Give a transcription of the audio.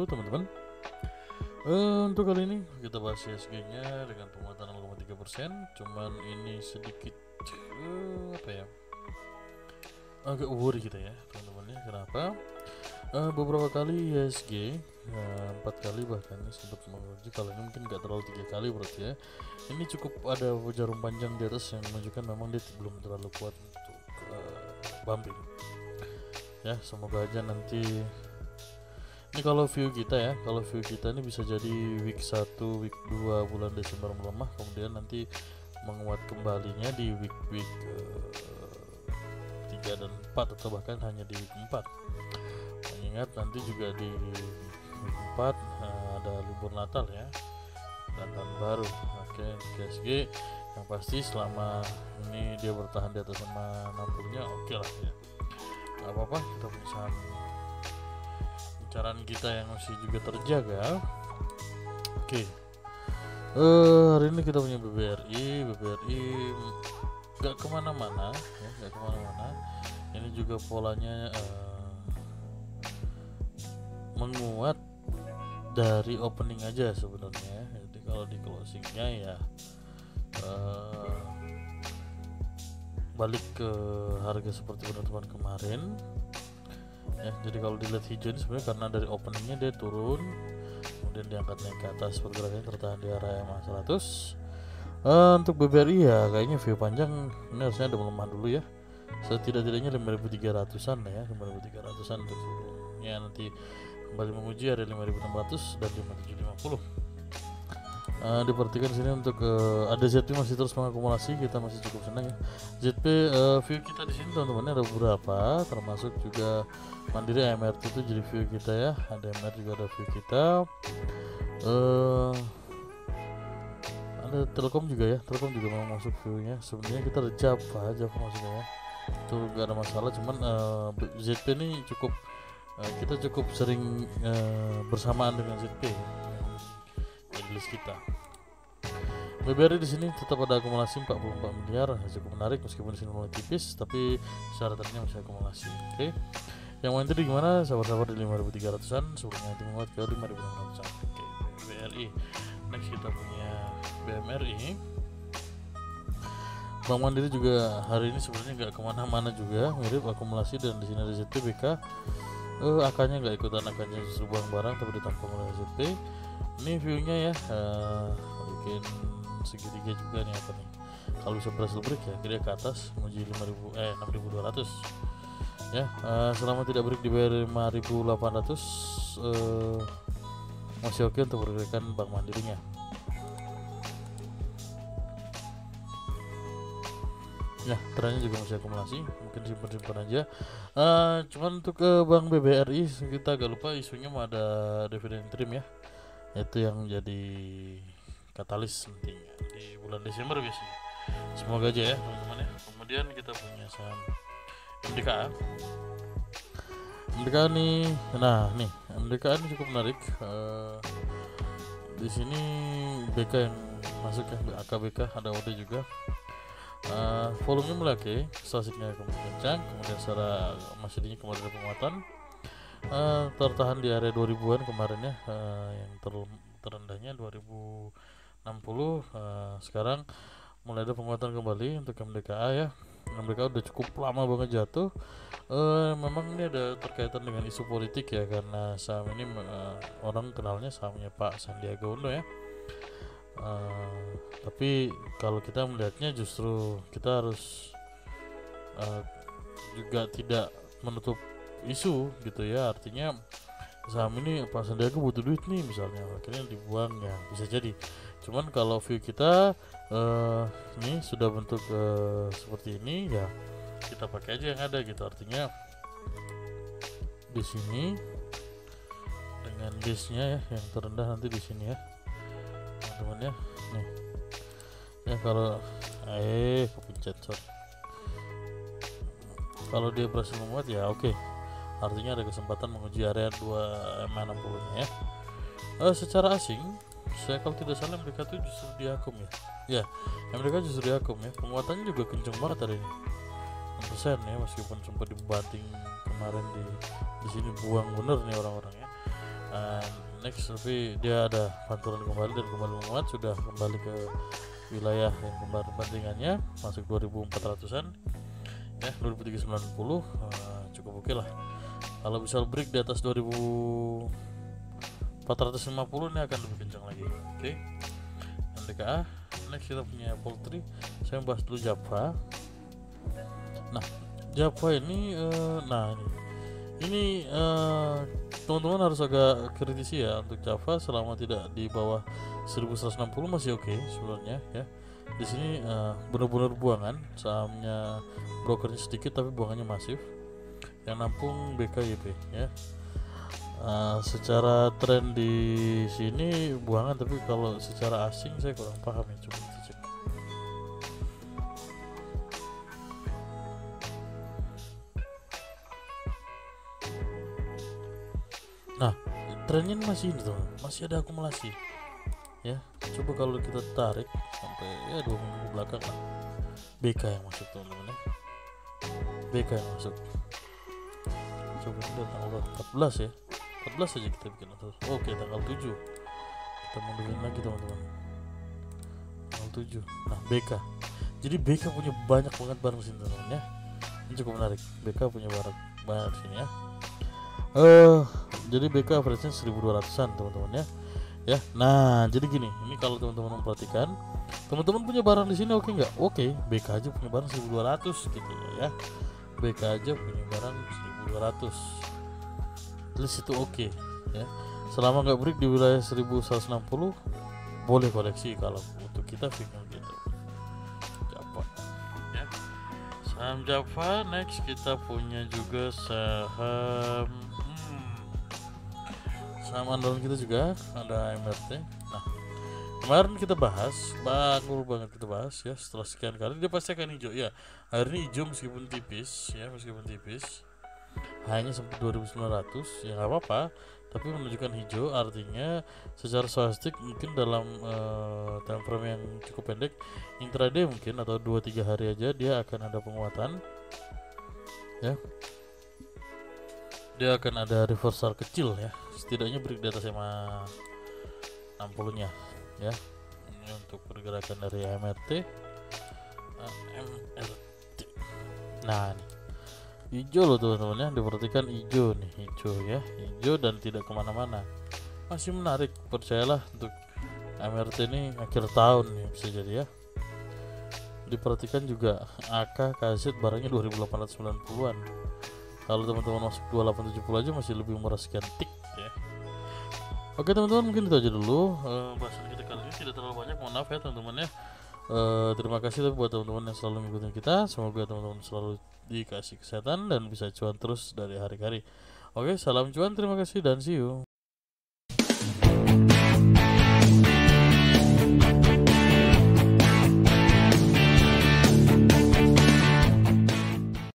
Halo teman-teman. Untuk kali ini kita bahas ISG-nya dengan penguatan 0,3%. Cuman ini sedikit apa ya? Agak worry kita ya, teman-teman ya. Kenapa? Beberapa kali ISG 4 kali bahkan sempat menguji. Kalau ini mungkin nggak terlalu 3 kali berarti ya. Ini cukup ada jarum panjang di atas yang menunjukkan memang dia belum terlalu kuat untuk bumping. Ya, semoga aja nanti ini kalau view kita ini bisa jadi week 1, week 2 bulan Desember melemah, kemudian nanti menguat kembalinya di week 3 dan 4 atau bahkan hanya di week 4. Mengingat nanti juga di week 4 ada libur Natal ya dan tahun baru. Oke, KSG yang pasti selama ini dia bertahan di atas 60-nya oke lah ya. Gak apa-apa, kita punya saham pencarian kita yang masih juga terjaga. Oke. Hari ini kita punya BBRI nggak kemana-mana ya, nggak kemana-mana. Ini juga polanya menguat dari opening aja sebenarnya. Jadi kalau di closingnya ya balik ke harga seperti penutupan kemarin ya. Jadi kalau dilihat hijau ini sebenarnya karena dari openingnya dia turun, kemudian diangkat naik ke atas, pergerakannya tertahan di area MA 100. Untuk BBRI ya kayaknya view panjang ini harusnya ada melemah dulu ya, setidak-tidaknya 5.300an ya, 5.300an untuk sebelumnya nanti kembali menguji area 5.600 dan 5.750. Diperhatikan sini untuk ada ZP masih terus mengakumulasi, kita masih cukup senang ya. ZP view kita di sini teman-teman ada beberapa, termasuk juga Mandiri MRT itu jadi view kita ya. Ada MR juga ada view kita. Ada Telkom juga ya. Telkom juga mau masuk view-nya. Sebenarnya kita ada Java maksudnya ya. Itu gak ada masalah, cuman ZP ini cukup kita cukup sering bersamaan dengan ZP di list kita. BBRI di sini tetap ada akumulasi 44 miliar, cukup menarik meskipun di sini mulai tipis, tapi syaratannya masih akumulasi. Oke. Yang main tadi gimana? Sabar-sabar di 5.300an, sebelumnya nanti menguat ke 5.600an. Oke, BBRI. Next kita punya BMRI. Bank Mandiri juga hari ini sebenarnya nggak kemana-mana juga, mirip akumulasi, dan di sini ada ZPBK. AK-nya nggak ikutan, AK-nya justru buang barang tapi ditampung oleh ZP. Ini view-nya ya, bikin segitiga juga nih apa nih. Kalau bisa berhasil break ya, dia ke atas menuju 6.200 ya. Selama tidak break di bawah 5.800 masih oke untuk pergerakan Bank Mandirinya. Ya, trennya juga masih akumulasi, mungkin simpan-simpan aja. Cuman untuk Bank BBRI kita agak lupa isunya mau ada dividen interim ya. Itu yang jadi katalis pentingnya di bulan Desember biasanya. Semoga aja ya teman-teman ya. Kemudian kita punya saham MDKA. MDKA nih, nah nih MDKA ini cukup menarik. Di sini BK yang masuk ya, AKBK, ada OD juga. Volumenya mulai oke, stasiknya kencang, kemudian secara masihnya kemarin ada penguatan, tertahan di area 2000-an kemarin ya, yang terendahnya 2060. Sekarang mulai ada penguatan kembali untuk MDKA ya. MDKA udah cukup lama banget jatuh. Memang ini ada terkaitan dengan isu politik ya, karena saham ini orang kenalnya sahamnya Pak Sandiaga Uno ya. Tapi kalau kita melihatnya justru kita harus juga tidak menutup isu gitu ya. Artinya saham ini Pak Sandiaga butuh duit nih misalnya, akhirnya dibuang ya, bisa jadi. Cuman kalau view kita ini sudah bentuk seperti ini ya, kita pakai aja yang ada gitu. Artinya di sini dengan base-nya ya yang terendah nanti di sini ya teman-teman ya. Nih ya, kalau kepencet kalau dia berhasil menguat ya oke. Artinya ada kesempatan menguji area 2M60 nya ya. Secara asing saya kalau tidak salah mereka tuh justru diakum ya. Mereka justru diakum ya. Penguatannya juga kenceng banget hari ini, 6% ya, meskipun sempat dibanting kemarin di sini buang bener nih orang-orang ya. Next, tapi dia ada pantulan kembali dan kembali menguat, sudah kembali ke wilayah yang kemarin bandingannya, masuk 2400-an ya, 2390. Cukup oke lah. Kalau bisa break di atas 2450 ini akan lebih kencang lagi. Oke. NDKA. Next kita punya poultry. Saya bahas dulu Java. Nah, Java ini ini teman-teman harus agak kritisi ya untuk Java. Selama tidak di bawah 1160 masih oke sebenarnya ya. Di sini benar-benar buangan, sahamnya brokernya sedikit tapi buangannya masif. Yang nampung BKYP ya. Secara tren di sini buangan, tapi kalau secara asing saya kurang paham ya, coba kita cek. Nah, trennya masih ini tuh, masih ada akumulasi ya. Coba kalau kita tarik sampai ya 2 minggu ke belakang lah, BK yang masuk teman-teman ya, BK yang masuk. Coba kita tanggal 14 ya, 14 aja kita bikin terus. Oke, tanggal 7 kita mundurin lagi teman-teman, tanggal 7. Nah, BK, jadi BK punya banyak banget barang sini teman-teman ya. Ini cukup menarik, BK punya barang banyak sini ya. Jadi BK average-nya 1200-an teman-teman ya. Ya, nah jadi gini, ini kalau teman-teman memperhatikan, teman-teman punya barang di sini oke nggak? Oke, BK aja punya barang 1200 gitu ya. BK aja punya barang 1200, terus itu oke ya. Selama nggak break di wilayah 1160 boleh koleksi kalau untuk kita final gitu. Java ya, saham Java. Next kita punya juga saham saham andalan kita juga ada MRT. Nah, kemarin kita bahas, bagus banget kita bahas ya, setelah sekian kali dia pasti akan hijau ya. Hari ini hijau meskipun tipis ya, meskipun tipis hanya sampai 2900 ya, nggak apa-apa, tapi menunjukkan hijau artinya secara swastik mungkin dalam time frame yang cukup pendek, intraday mungkin atau 2-3 hari aja dia akan ada penguatan ya. Dia akan ada reversal kecil ya, setidaknya break di atas SMA 60 nya ya. Ini untuk pergerakan dari MRT. Nah, nih hijau loh teman-teman ya, diperhatikan hijau nih, hijau ya, hijau dan tidak kemana-mana, masih menarik, percayalah. Untuk MRT ini akhir tahun nih bisa jadi ya. Diperhatikan juga AK kaset barangnya 2890-an. Kalau teman-teman masuk 2870 aja masih lebih murah sekian tik ya. Oke teman-teman, mungkin itu aja dulu bahasan kita kali ini, tidak terlalu banyak, mohon maaf ya teman-teman ya. Terima kasih buat teman-teman yang selalu mengikuti kita. Semoga teman-teman selalu dikasih kesehatan dan bisa cuan terus dari hari ke hari. Oke, salam cuan, terima kasih dan see you.